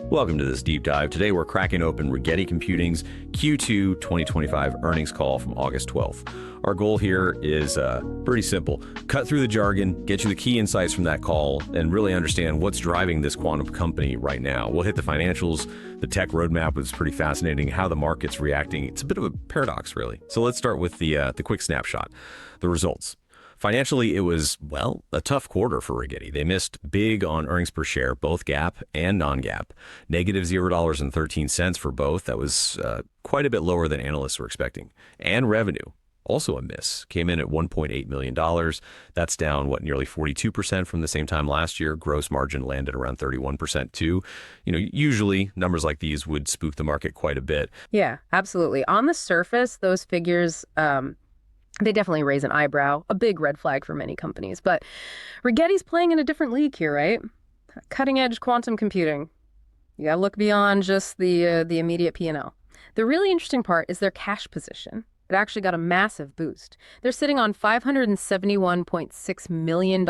Welcome to this deep dive. Today we're cracking open Rigetti Computing's Q2 2025 earnings call from August 12th. Our goal here is pretty simple. Cut through the jargon, get you the key insights from that call, and really understand what's driving this quantum company right now. We'll hit the financials. The tech roadmap was pretty fascinating, how the market's reacting. It's a bit of a paradox, really. So let's start with the quick snapshot, the results. Financially, it was, well, a tough quarter for Rigetti. They missed big on earnings per share, both GAAP and non-GAAP. Negative $0.13 for both. That was quite a bit lower than analysts were expecting. And revenue, also a miss, came in at $1.8 million. That's down, nearly 42% from the same time last year. Gross margin landed around 31% too. Usually numbers like these would spook the market quite a bit. Yeah, absolutely. On the surface, those figures, they definitely raise an eyebrow, a big red flag for many companies. But Rigetti's playing in a different league here, right? Cutting-edge quantum computing. You gotta look beyond just the immediate P&L. The really interesting part is their cash position. It actually got a massive boost. They're sitting on $571.6 million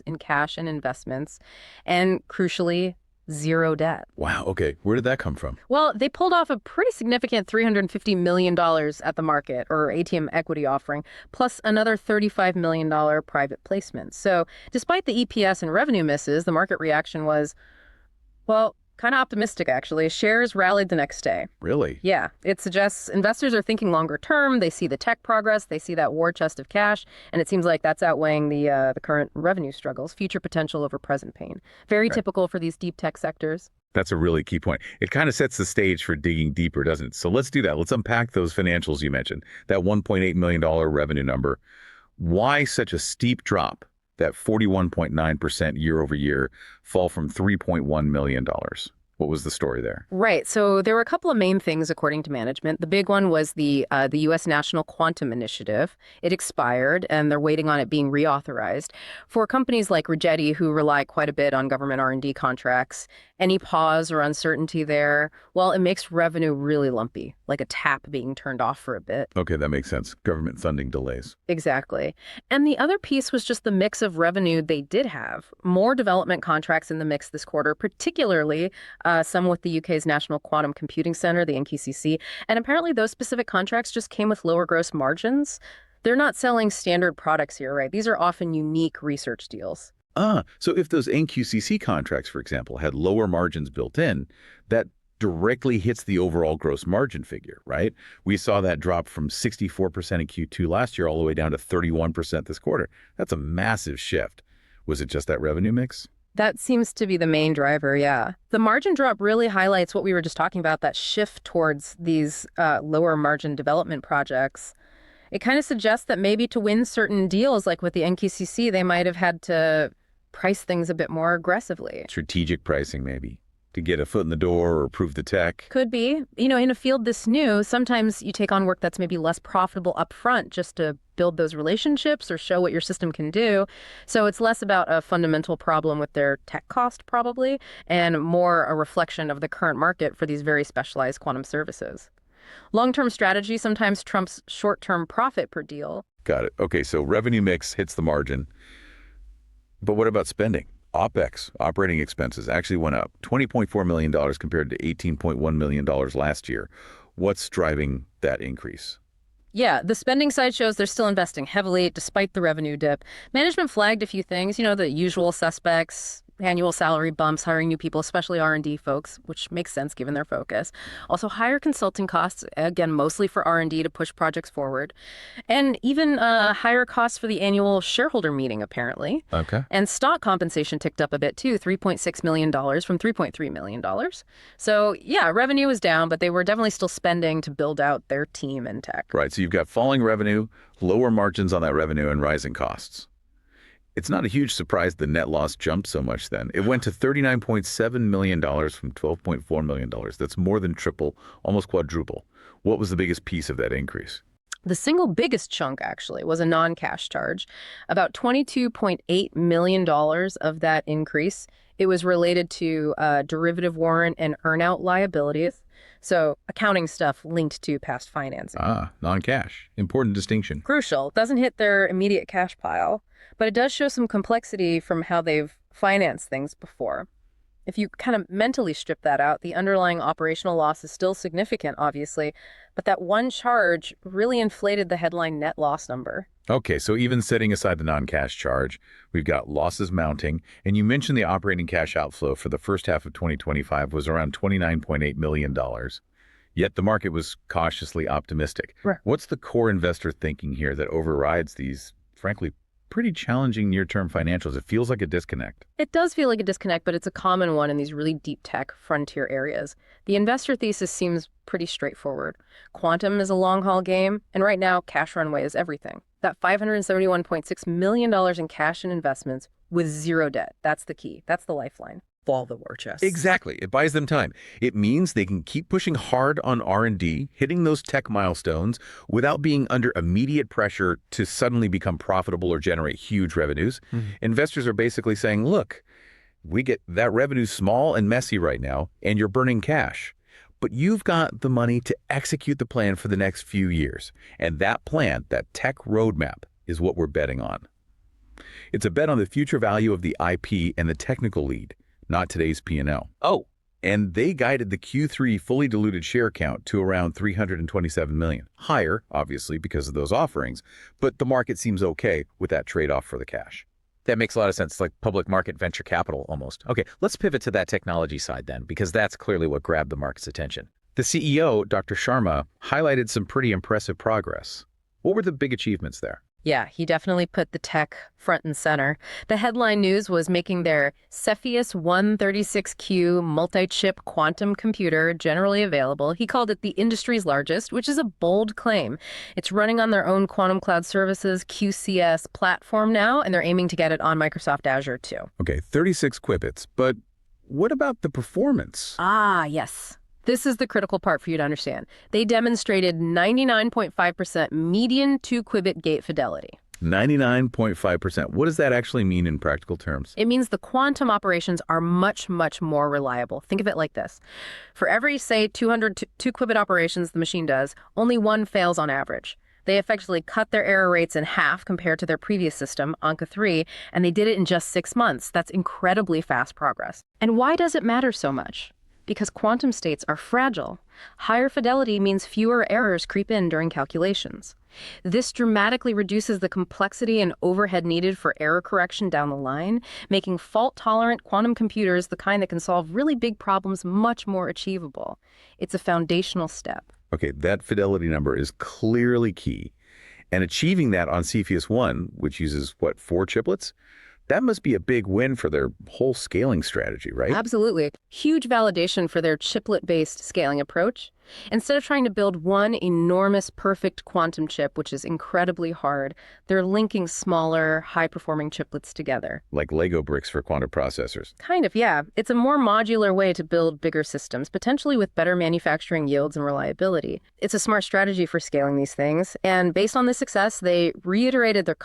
in cash and investments, and crucially, zero debt. Wow, okay. Where did that come from? Well, they pulled off a pretty significant $350 million at the market, or ATM equity offering, plus another $35 million private placement. So despite the EPS and revenue misses, the market reaction was, well, kind of optimistic, actually. Shares rallied the next day. Really? Yeah. It suggests investors are thinking longer term. They see the tech progress. They see that war chest of cash. And it seems like that's outweighing the current revenue struggles, future potential over present pain. Very typical for these deep tech sectors. That's a really key point. It kind of sets the stage for digging deeper, doesn't it? So let's do that. Let's unpack those financials you mentioned, that $1.8 million revenue number. Why such a steep drop? That 41.9% year over year fall from $3.1 million. What was the story there? Right. So there were a couple of main things, according to management. The big one was the U.S. National Quantum Initiative. It expired, and they're waiting on it being reauthorized. For companies like Rigetti, who rely quite a bit on government R&D contracts, any pause or uncertainty there, well, it makes revenue really lumpy, like a tap being turned off for a bit. Okay, that makes sense. Government funding delays. Exactly. And the other piece was just the mix of revenue they did have. More development contracts in the mix this quarter, particularly some with the UK's National Quantum Computing Centre, the NQCC. And apparently those specific contracts just came with lower gross margins. They're not selling standard products here, right? These are often unique research deals. So if those NQCC contracts, for example, had lower margins built in, that directly hits the overall gross margin figure, right? We saw that drop from 64% in Q2 last year all the way down to 31% this quarter. That's a massive shift. Was it just that revenue mix? That seems to be the main driver, yeah. The margin drop really highlights what we were just talking about, that shift towards these lower margin development projects. It kind of suggests that maybe to win certain deals, like with the NQCC, they might have had to price things a bit more aggressively. Strategic pricing, maybe, to get a foot in the door or prove the tech. Could be. In a field this new, sometimes you take on work that's maybe less profitable up front just to build those relationships or show what your system can do. So it's less about a fundamental problem with their tech cost, probably, and more a reflection of the current market for these very specialized quantum services. Long-term strategy sometimes trumps short-term profit per deal. Got it. Okay, so revenue mix hits the margin. But what about spending? OPEX, operating expenses, actually went up $20.4 million compared to $18.1 million last year. What's driving that increase? Yeah, the spending side shows they're still investing heavily despite the revenue dip. Management flagged a few things, the usual suspects, annual salary bumps, hiring new people, especially R&D folks, which makes sense given their focus. Also higher consulting costs, again, mostly for R&D to push projects forward. And even higher costs for the annual shareholder meeting, apparently. Okay. And stock compensation ticked up a bit, too, $3.6 million from $3.3 million. So, yeah, revenue was down, but they were definitely still spending to build out their team and tech. Right, so you've got falling revenue, lower margins on that revenue, and rising costs. It's not a huge surprise the net loss jumped so much then. It went to $39.7 million from $12.4 million. That's more than triple, almost quadruple. What was the biggest piece of that increase? The single biggest chunk, actually, was a non-cash charge. About $22.8 million of that increase, it was related to derivative warrant and earnout liabilities. So accounting stuff linked to past financing. Non-cash. Important distinction. Crucial. Doesn't hit their immediate cash pile, but it does show some complexity from how they've financed things before. If you kind of mentally strip that out, the underlying operational loss is still significant, obviously, but that one charge really inflated the headline net loss number. Okay, so even setting aside the non-cash charge, we've got losses mounting, and you mentioned the operating cash outflow for the first half of 2025 was around $29.8 million. Yet the market was cautiously optimistic. Right. What's the core investor thinking here that overrides these, frankly, pretty challenging near-term financials? It feels like a disconnect. It does feel like a disconnect, but it's a common one in these really deep tech frontier areas. The investor thesis seems pretty straightforward. Quantum is a long-haul game, and right now, cash runway is everything. That $571.6 million in cash and investments with zero debt. That's the key. That's the lifeline. All the war chest. Exactly. It buys them time. It means they can keep pushing hard on R&D, hitting those tech milestones without being under immediate pressure to suddenly become profitable or generate huge revenues. Investors are basically saying, look, we get that revenue's small and messy right now, and you're burning cash. But you've got the money to execute the plan for the next few years. And that plan, that tech roadmap, is what we're betting on. It's a bet on the future value of the IP and the technical lead, not today's P&L. Oh, And they guided the Q3 fully diluted share count to around 327 million. Higher, obviously, because of those offerings, but the market seems okay with that trade-off for the cash. That makes a lot of sense, like public market venture capital almost. Okay, let's pivot to that technology side then, because that's clearly what grabbed the market's attention. The CEO, Dr. Sharma, highlighted some pretty impressive progress. What were the big achievements there? Yeah, he definitely put the tech front and center. The headline news was making their Cepheus 136Q multi-chip quantum computer generally available. He called it the industry's largest, which is a bold claim. It's running on their own quantum cloud services QCS platform now, and they're aiming to get it on Microsoft Azure too. Okay, 36 qubits, but what about the performance? Ah, yes. This is the critical part for you to understand. They demonstrated 99.5% median two-qubit gate fidelity. 99.5%. What does that actually mean in practical terms? It means the quantum operations are much, much more reliable. Think of it like this. For every, say, 200 two-qubit operations the machine does, only one fails on average. They effectively cut their error rates in half compared to their previous system, Anka 3, and they did it in just 6 months. That's incredibly fast progress. And why does it matter so much? Because quantum states are fragile. Higher fidelity means fewer errors creep in during calculations. This dramatically reduces the complexity and overhead needed for error correction down the line, making fault-tolerant quantum computers the kind that can solve really big problems much more achievable. It's a foundational step. Okay, that fidelity number is clearly key. And achieving that on Cepheus 1, which uses, what, 4 chiplets? That must be a big win for their whole scaling strategy, right? Absolutely. Huge validation for their chiplet-based scaling approach. Instead of trying to build one enormous perfect quantum chip, which is incredibly hard, they're linking smaller, high-performing chiplets together. Like Lego bricks for quantum processors. Kind of, yeah. It's a more modular way to build bigger systems, potentially with better manufacturing yields and reliability. It's a smart strategy for scaling these things, and based on this success, they reiterated they're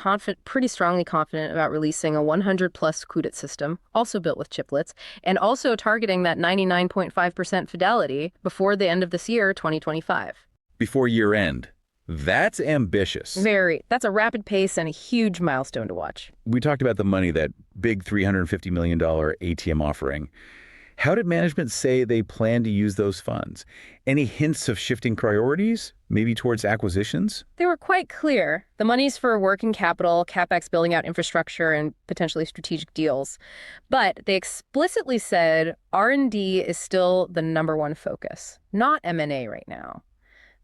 pretty strongly confident about releasing a 100-plus qubit system, also built with chiplets, and also targeting that 99.5% fidelity before the end of this year, 2025. Before year end. That's ambitious. Very. That's a rapid pace and a huge milestone to watch. We talked about the money, that big $350 million ATM offering. How did management say they plan to use those funds? Any hints of shifting priorities, maybe towards acquisitions? They were quite clear. The money's for working capital, CapEx building out infrastructure, and potentially strategic deals. But they explicitly said R&D is still the #1 focus, not M&A right now.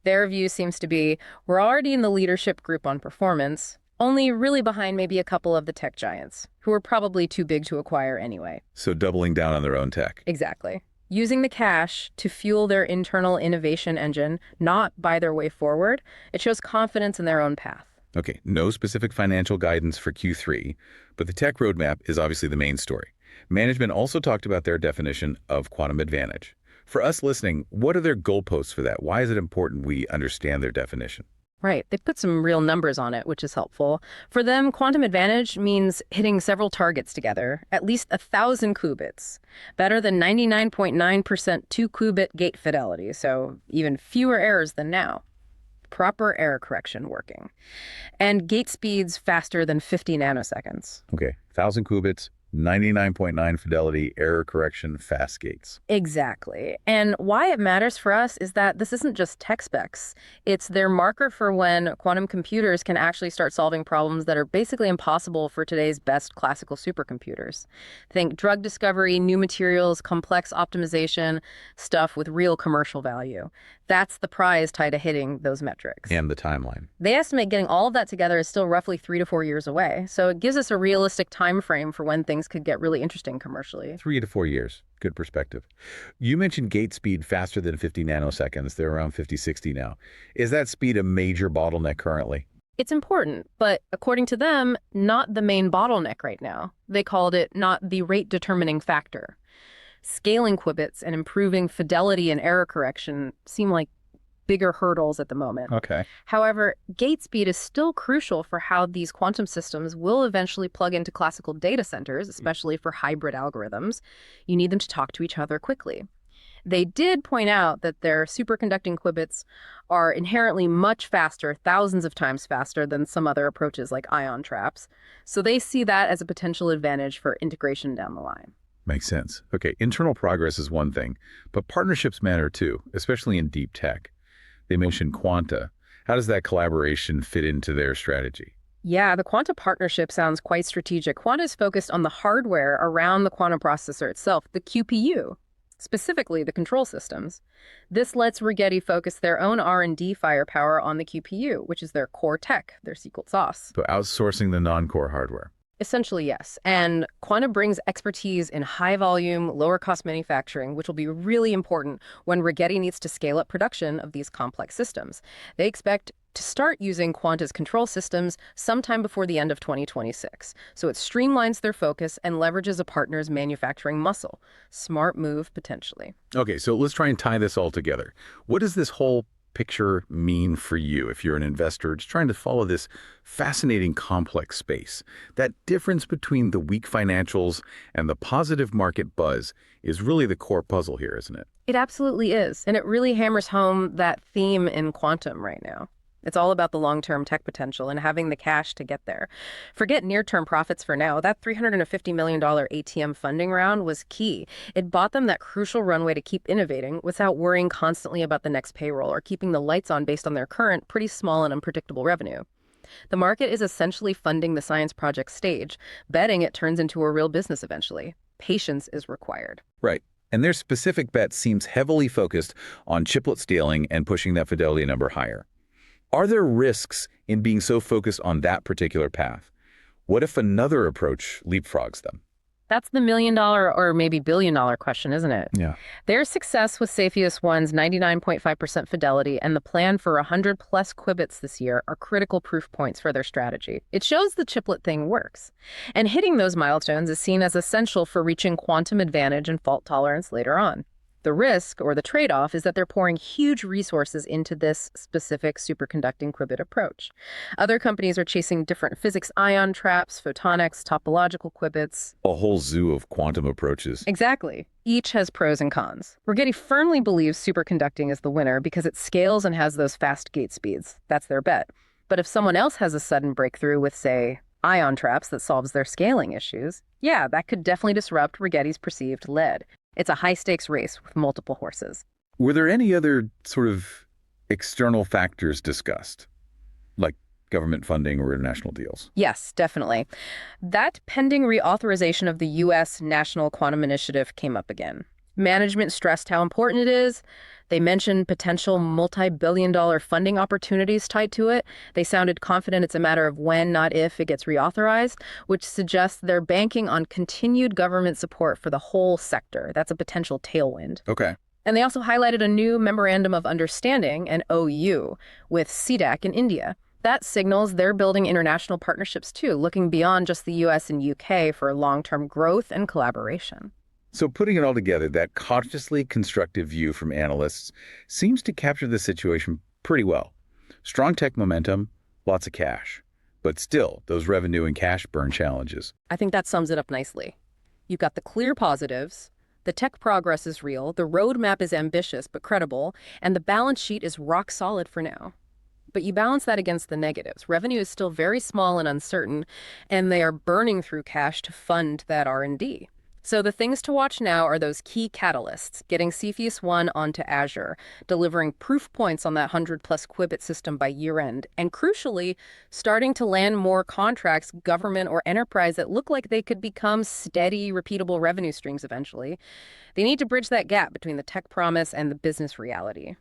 Their view seems to be, we're already in the leadership group on performance, only really behind maybe a couple of the tech giants, who are probably too big to acquire anyway. So doubling down on their own tech. Exactly. Using the cash to fuel their internal innovation engine, not buy their way forward, it shows confidence in their own path. Okay, no specific financial guidance for Q3, but the tech roadmap is obviously the main story. Management also talked about their definition of quantum advantage. For us listening, what are their goalposts for that? Why is it important we understand their definition? Right. They put some real numbers on it, which is helpful. For them, quantum advantage means hitting several targets together, at least 1,000 qubits, better than 99.9% two-qubit gate fidelity, so even fewer errors than now. Proper error correction working. And gate speeds faster than 50 nanoseconds. Okay, 1,000 qubits, 99.9 fidelity, error correction, fast gates. Exactly. And why it matters for us is that this isn't just tech specs. It's their marker for when quantum computers can actually start solving problems that are basically impossible for today's best classical supercomputers. Think drug discovery, new materials, complex optimization, stuff with real commercial value. That's the prize tied to hitting those metrics. And the timeline. They estimate getting all of that together is still roughly 3 to 4 years away. So it gives us a realistic time frame for when things could get really interesting commercially. 3 to 4 years. Good perspective. You mentioned gate speed faster than 50 nanoseconds. They're around 50, 60 now. Is that speed a major bottleneck currently? It's important, but according to them, not the main bottleneck right now. They called it not the rate determining factor. Scaling qubits and improving fidelity and error correction seem like bigger hurdles at the moment. Okay. However, gate speed is still crucial for how these quantum systems will eventually plug into classical data centers, especially for hybrid algorithms. You need them to talk to each other quickly. They did point out that their superconducting qubits are inherently much faster, thousands of times faster than some other approaches like ion traps. So they see that as a potential advantage for integration down the line. Makes sense. Okay, internal progress is one thing, but partnerships matter too, especially in deep tech. They mentioned Quanta. How does that collaboration fit into their strategy? Yeah, the Quanta partnership sounds quite strategic. Quanta is focused on the hardware around the quantum processor itself, the QPU, specifically the control systems. This lets Rigetti focus their own R&D firepower on the QPU, which is their core tech, their secret sauce. So outsourcing the non-core hardware. Essentially, yes. And Quanta brings expertise in high-volume, lower-cost manufacturing, which will be really important when Rigetti needs to scale up production of these complex systems. They expect to start using Quanta's control systems sometime before the end of 2026. So it streamlines their focus and leverages a partner's manufacturing muscle. Smart move, potentially. Okay, so let's try and tie this all together. What does this whole picture mean for you if you're an investor just trying to follow this fascinating complex space? That difference between the weak financials and the positive market buzz is really the core puzzle here, isn't it? It absolutely is. And it really hammers home that theme in quantum right now. It's all about the long-term tech potential and having the cash to get there. Forget near-term profits for now. That $350 million ATM funding round was key. It bought them that crucial runway to keep innovating without worrying constantly about the next payroll or keeping the lights on based on their current, pretty small and unpredictable revenue. The market is essentially funding the science project stage, betting it turns into a real business eventually. Patience is required. Right. And their specific bet seems heavily focused on chiplet scaling and pushing that fidelity number higher. Are there risks in being so focused on that particular path? What if another approach leapfrogs them? That's the $1 million or maybe $1 billion question, isn't it? Yeah. Their success with Cepheus 1's 99.5% fidelity and the plan for 100-plus qubits this year are critical proof points for their strategy. It shows the chiplet thing works. And hitting those milestones is seen as essential for reaching quantum advantage and fault tolerance later on. The risk, or the trade-off, is that they're pouring huge resources into this specific superconducting qubit approach. Other companies are chasing different physics ion traps, photonics, topological qubits. A whole zoo of quantum approaches. Exactly. Each has pros and cons. Rigetti firmly believes superconducting is the winner because it scales and has those fast gate speeds. That's their bet. But if someone else has a sudden breakthrough with, say, ion traps that solves their scaling issues, yeah, that could definitely disrupt Rigetti's perceived lead. It's a high-stakes race with multiple horses. Were there any other sort of external factors discussed, like government funding or international deals? Yes, definitely. That pending reauthorization of the U.S. National Quantum Initiative came up again. Management stressed how important it is. They mentioned potential multi-billion-dollar funding opportunities tied to it. They sounded confident it's a matter of when, not if, it gets reauthorized, which suggests they're banking on continued government support for the whole sector. That's a potential tailwind. Okay. And they also highlighted a new Memorandum of Understanding, an OU, with CDAC in India. That signals they're building international partnerships too, looking beyond just the U.S. and U.K. for long-term growth and collaboration. So putting it all together, that cautiously constructive view from analysts seems to capture the situation pretty well. Strong tech momentum, lots of cash, but still those revenue and cash burn challenges. I think that sums it up nicely. You've got the clear positives, the tech progress is real, the roadmap is ambitious but credible, and the balance sheet is rock solid for now. But you balance that against the negatives. Revenue is still very small and uncertain, and they are burning through cash to fund that R&D. So the things to watch now are those key catalysts, getting Cepheus-1 onto Azure, delivering proof points on that 100-plus qubit system by year-end, and crucially, starting to land more contracts, government or enterprise, that look like they could become steady, repeatable revenue streams eventually. They need to bridge that gap between the tech promise and the business reality.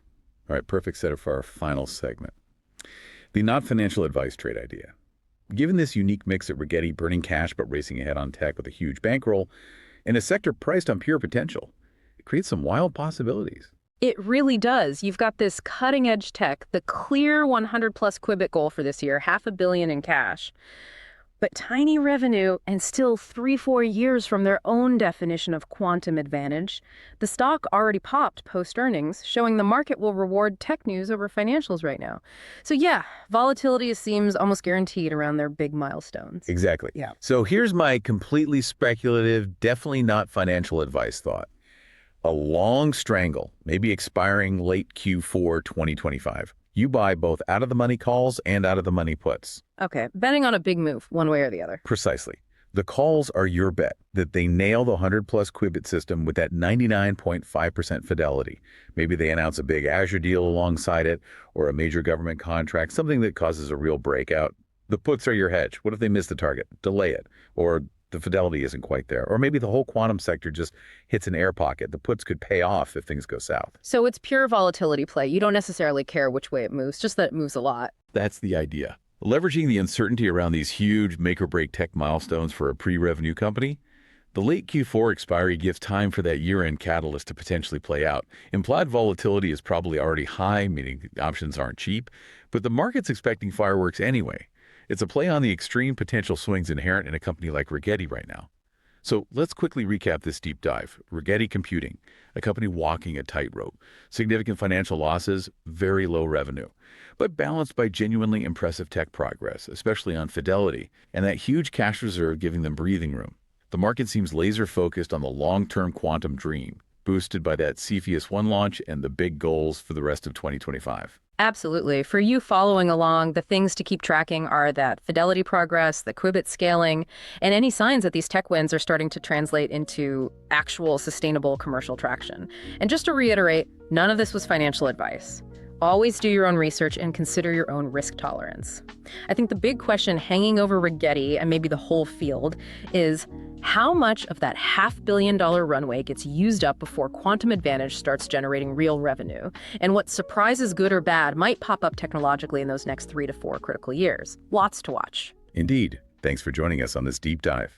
All right, perfect setup for our final segment. The not financial advice trade idea. Given this unique mix at Rigetti, burning cash but racing ahead on tech with a huge bankroll, in a sector priced on pure potential, it creates some wild possibilities. It really does. You've got this cutting-edge tech, the clear 100-plus qubit goal for this year, $500 million in cash. But tiny revenue and still 3-4 years from their own definition of quantum advantage. The stock already popped post-earnings, showing the market will reward tech news over financials right now. So yeah, volatility seems almost guaranteed around their big milestones. Exactly. Yeah. So here's my completely speculative, definitely not financial advice thought. A long strangle, maybe expiring late Q4 2025. You buy both out-of-the-money calls and out-of-the-money puts. Okay, betting on a big move, one way or the other. Precisely. The calls are your bet that they nail the 100-plus qubit system with that 99.5% fidelity. Maybe they announce a big Azure deal alongside it, or a major government contract, something that causes a real breakout. The puts are your hedge. What if they miss the target? Delay it. Or the fidelity isn't quite there. Or maybe the whole quantum sector just hits an air pocket. The puts could pay off if things go south. So it's pure volatility play. You don't necessarily care which way it moves, just that it moves a lot. That's the idea. Leveraging the uncertainty around these huge make-or-break tech milestones for a pre-revenue company, the late Q4 expiry gives time for that year-end catalyst to potentially play out. Implied volatility is probably already high, meaning options aren't cheap, but the market's expecting fireworks anyway. It's a play on the extreme potential swings inherent in a company like Rigetti right now. So let's quickly recap this deep dive. Rigetti Computing, a company walking a tightrope. Significant financial losses, very low revenue, but balanced by genuinely impressive tech progress, especially on Fidelity, and that huge cash reserve giving them breathing room. The market seems laser-focused on the long-term quantum dream, boosted by that Cepheus-1 launch and the big goals for the rest of 2025. Absolutely. For you following along, the things to keep tracking are that fidelity progress, the qubit scaling, and any signs that these tech wins are starting to translate into actual sustainable commercial traction. And just to reiterate, none of this was financial advice. Always do your own research and consider your own risk tolerance. I think the big question hanging over Rigetti and maybe the whole field is how much of that $500 million runway gets used up before quantum advantage starts generating real revenue, and what surprises, good or bad, might pop up technologically in those next 3 to 4 critical years. Lots to watch. Indeed. Thanks for joining us on this deep dive.